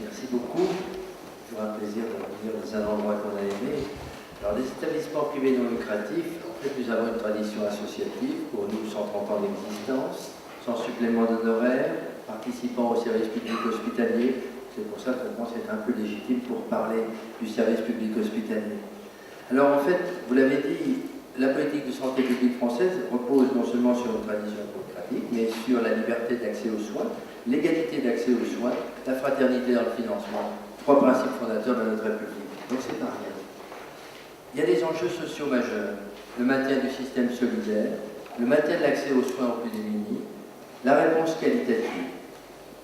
Merci beaucoup. C'est toujours un plaisir de revenir dans un endroit qu'on a aimé. Alors, les établissements privés non lucratifs, en fait, nous avons une tradition associative, pour nous 130 ans d'existence, sans supplément d'honoraires, participant au service public hospitalier. C'est pour ça qu'on pense être un peu légitime pour parler du service public hospitalier. Alors, en fait, vous l'avez dit, la politique de santé publique française repose non seulement sur une tradition démocratique, mais sur la liberté d'accès aux soins, l'égalité d'accès aux soins, la fraternité dans le financement, trois principes fondateurs de notre République. Donc c'est pas rien. Il y a des enjeux sociaux majeurs, le maintien du système solidaire, le maintien de l'accès aux soins aux plus démunis, la réponse qualitative.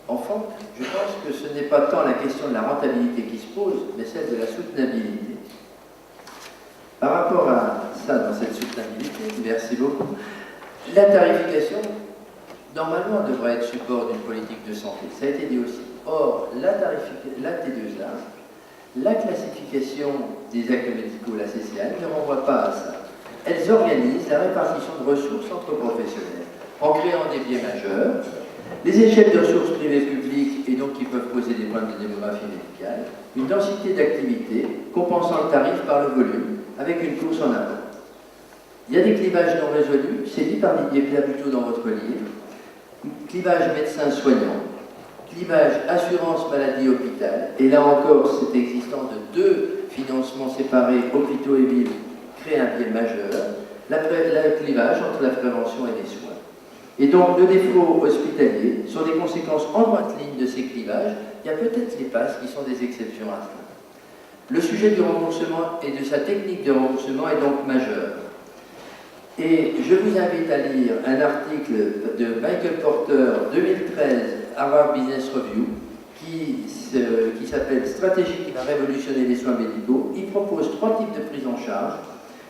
Enfin, je pense que ce n'est pas tant la question de la rentabilité qui se pose, mais celle de la soutenabilité. Par rapport à ça, dans cette soutenabilité, merci beaucoup, la tarification, normalement, devrait être support d'une politique de santé. Ça a été dit aussi. Or, la T2A, la classification des actes médicaux, la CCA, ne renvoie pas à ça. Elles organisent la répartition de ressources entre professionnels, en créant des biais majeurs, les échelles de ressources privées publiques et donc qui peuvent poser des problèmes de démographie médicale, une densité d'activité compensant le tarif par le volume, avec une course en avant. Il y a des clivages non résolus, c'est dit par Didier Plabuteau dans votre livre, clivage médecin-soignant, clivage assurance-maladie-hôpital, et là encore, cette existence de deux financements séparés, hôpitaux et villes, crée un biais majeur, le clivage entre la prévention et les soins. Et donc, le défaut hospitalier sont des conséquences en droite ligne de ces clivages. Il y a peut-être les passes qui sont des exceptions à cela. Le sujet du remboursement et de sa technique de remboursement est donc majeur. Et je vous invite à lire un article de Michael Porter, 2013, Harvard Business Review, qui s'appelle « Stratégie qui va révolutionner les soins médicaux ». Il propose trois types de prise en charge.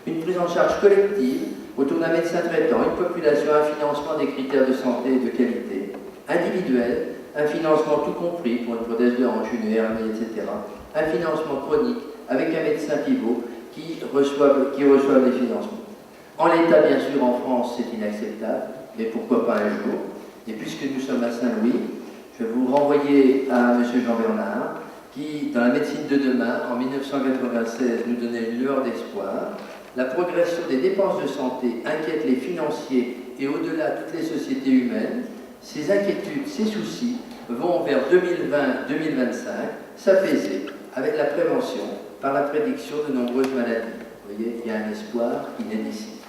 Une prise en charge collective, autour d'un médecin traitant, une population, un financement des critères de santé et de qualité, individuel, un financement tout compris pour une prothèse de hanche, une hernie, etc. Un financement chronique avec un médecin pivot qui reçoit les financements. En l'état, bien sûr, en France, c'est inacceptable, mais pourquoi pas un jour. Et puisque nous sommes à Saint-Louis, je vais vous renvoyer à M. Jean Bernard, qui, dans la médecine de demain, en 1996, nous donnait une lueur d'espoir. La progression des dépenses de santé inquiète les financiers et au-delà toutes les sociétés humaines. Ces inquiétudes, ces soucis vont vers 2020-2025 s'apaiser avec la prévention par la prédiction de nombreuses maladies. Vous voyez, il y a un espoir qui naît d'ici.